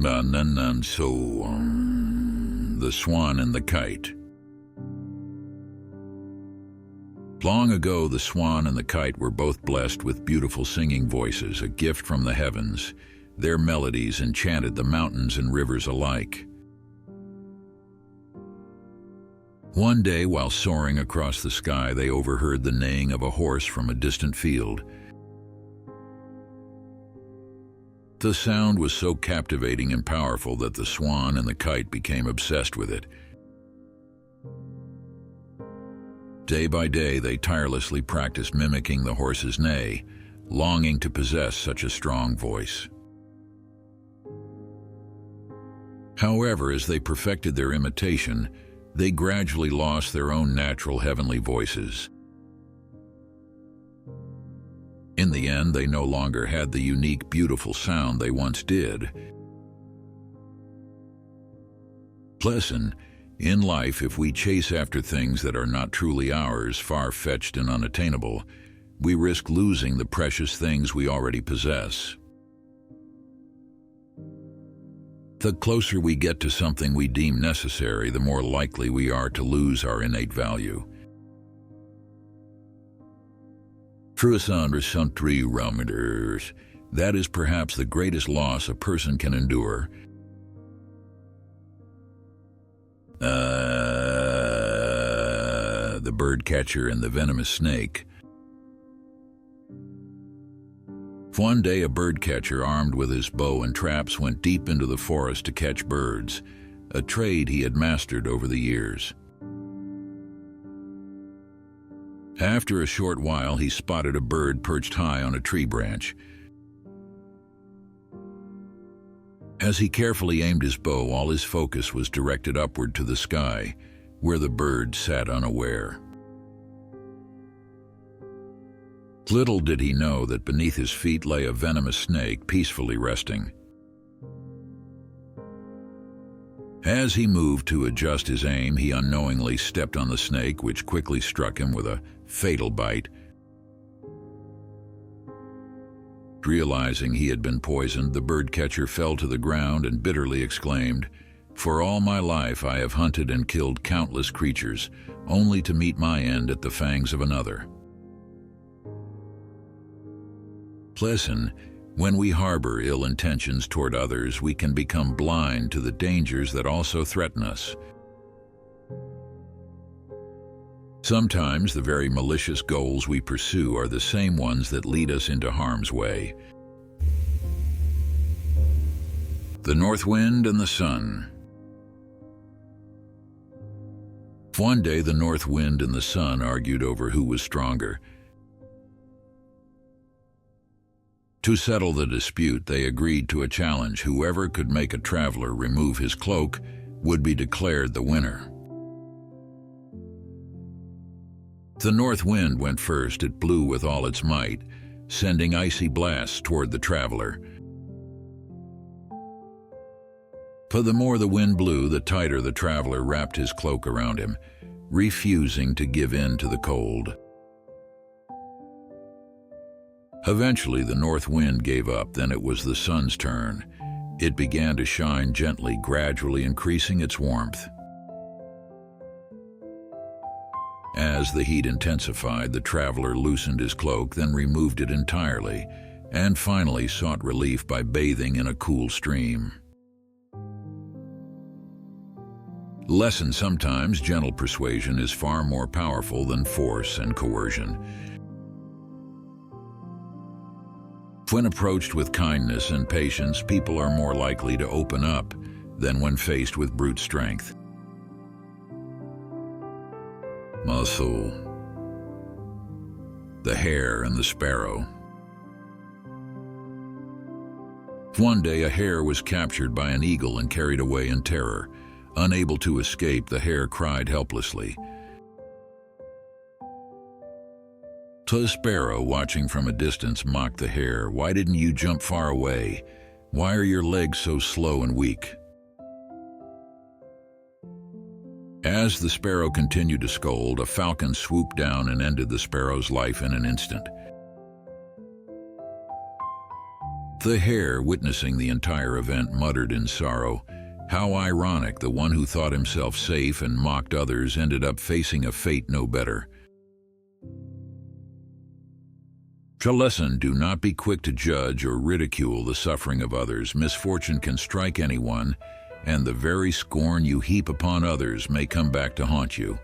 The Swan and the Kite. Long ago, the swan and the kite were both blessed with beautiful singing voices, a gift from the heavens. Their melodies enchanted the mountains and rivers alike. One day, while soaring across the sky, they overheard the neighing of a horse from a distant field. The sound was so captivating and powerful that the swan and the kite became obsessed with it. Day by day, they tirelessly practiced mimicking the horse's neigh, longing to possess such a strong voice. However, as they perfected their imitation, they gradually lost their own natural heavenly voices. In the end, they no longer had the unique, beautiful sound they once did. Lesson: in life, if we chase after things that are not truly ours, far-fetched and unattainable, we risk losing the precious things we already possess. The closer we get to something we deem necessary, the more likely we are to lose our innate value. That is perhaps the greatest loss a person can endure. The bird catcher and the venomous snake. One day, a bird catcher armed with his bow and traps went deep into the forest to catch birds, a trade he had mastered over the years. After a short while, he spotted a bird perched high on a tree branch. As he carefully aimed his bow, all his focus was directed upward to the sky, where the bird sat unaware. Little did he know that beneath his feet lay a venomous snake peacefully resting. As he moved to adjust his aim, he unknowingly stepped on the snake, which quickly struck him with a fatal bite. Realizing he had been poisoned, the birdcatcher fell to the ground and bitterly exclaimed, "For all my life I have hunted and killed countless creatures, only to meet my end at the fangs of another." Lesson: when we harbor ill intentions toward others, we can become blind to the dangers that also threaten us. Sometimes the very malicious goals we pursue are the same ones that lead us into harm's way. The North Wind and the Sun. One day, the North Wind and the Sun argued over who was stronger. To settle the dispute, they agreed to a challenge. Whoever could make a traveler remove his cloak would be declared the winner. The North Wind went first. It blew with all its might, sending icy blasts toward the traveler. But the more the wind blew, the tighter the traveler wrapped his cloak around him, refusing to give in to the cold. Eventually, the North Wind gave up. Then it was the Sun's turn. It began to shine gently, gradually increasing its warmth. As the heat intensified, the traveler loosened his cloak, then removed it entirely, and finally sought relief by bathing in a cool stream. Lesson: sometimes gentle persuasion is far more powerful than force and coercion. When approached with kindness and patience, people are more likely to open up than when faced with brute strength. Muscle. The Hare and the Sparrow. One day, a hare was captured by an eagle and carried away in terror. Unable to escape, the hare cried helplessly. The sparrow, watching from a distance, mocked the hare. "Why didn't you jump far away? Why are your legs so slow and weak?" As the sparrow continued to scold, a falcon swooped down and ended the sparrow's life in an instant. The hare, witnessing the entire event, muttered in sorrow, "How ironic, the one who thought himself safe and mocked others ended up facing a fate no better." A lesson: do not be quick to judge or ridicule the suffering of others. Misfortune can strike anyone, and the very scorn you heap upon others may come back to haunt you.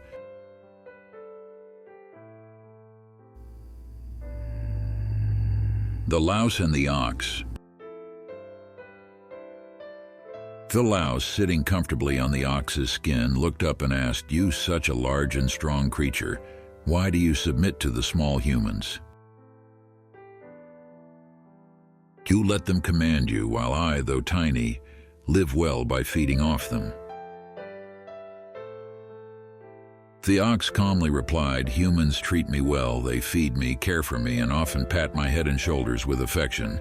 The louse and the ox. The louse, sitting comfortably on the ox's skin, looked up and asked, "You, such a large and strong creature, why do you submit to the small humans? You let them command you, while I, though tiny, live well by feeding off them." The ox calmly replied, "Humans treat me well. They feed me, care for me, and often pat my head and shoulders with affection."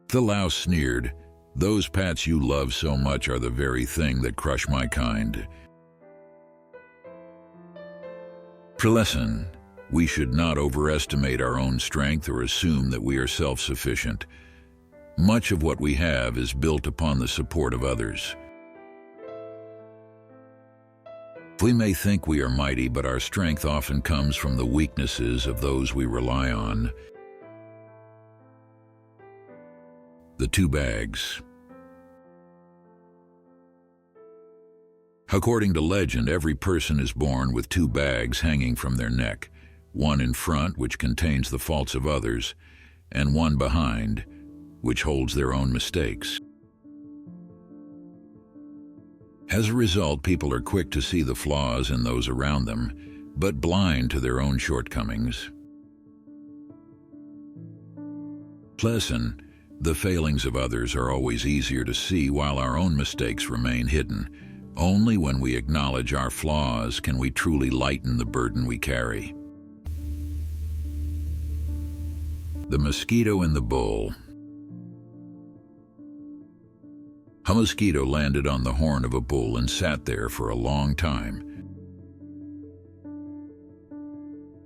The louse sneered, "Those pats you love so much are the very thing that crush my kind." Lesson: we should not overestimate our own strength or assume that we are self-sufficient. Much of what we have is built upon the support of others. We may think we are mighty, but our strength often comes from the weaknesses of those we rely on. The two bags. According to legend, every person is born with two bags hanging from their neck, one in front, which contains the faults of others, and one behind, which holds their own mistakes. As a result, people are quick to see the flaws in those around them, but blind to their own shortcomings. Lesson: the failings of others are always easier to see, while our own mistakes remain hidden. Only when we acknowledge our flaws can we truly lighten the burden we carry. The mosquito and the bull. A mosquito landed on the horn of a bull and sat there for a long time.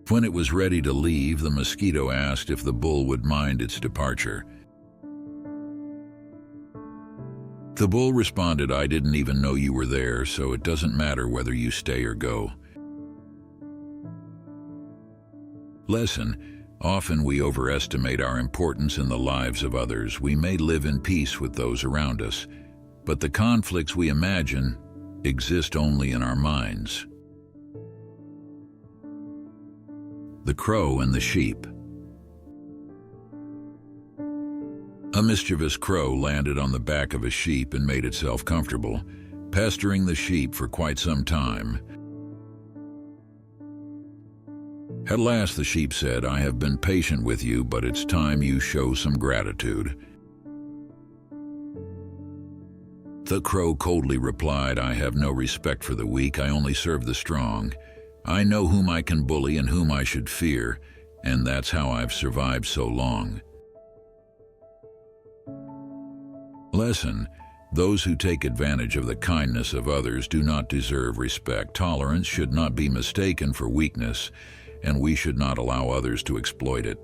When it was ready to leave, the mosquito asked if the bull would mind its departure. The bull responded, "I didn't even know you were there, so it doesn't matter whether you stay or go." Lesson: often we overestimate our importance in the lives of others. We may live in peace with those around us, but the conflicts we imagine exist only in our minds. The crow and the sheep. A mischievous crow landed on the back of a sheep and made itself comfortable, pestering the sheep for quite some time. At last the sheep said, "I have been patient with you, but it's time you show some gratitude." The crow coldly replied, "I have no respect for the weak, I only serve the strong. I know whom I can bully and whom I should fear, and that's how I've survived so long." Lesson: those who take advantage of the kindness of others do not deserve respect. Tolerance should not be mistaken for weakness, and we should not allow others to exploit it.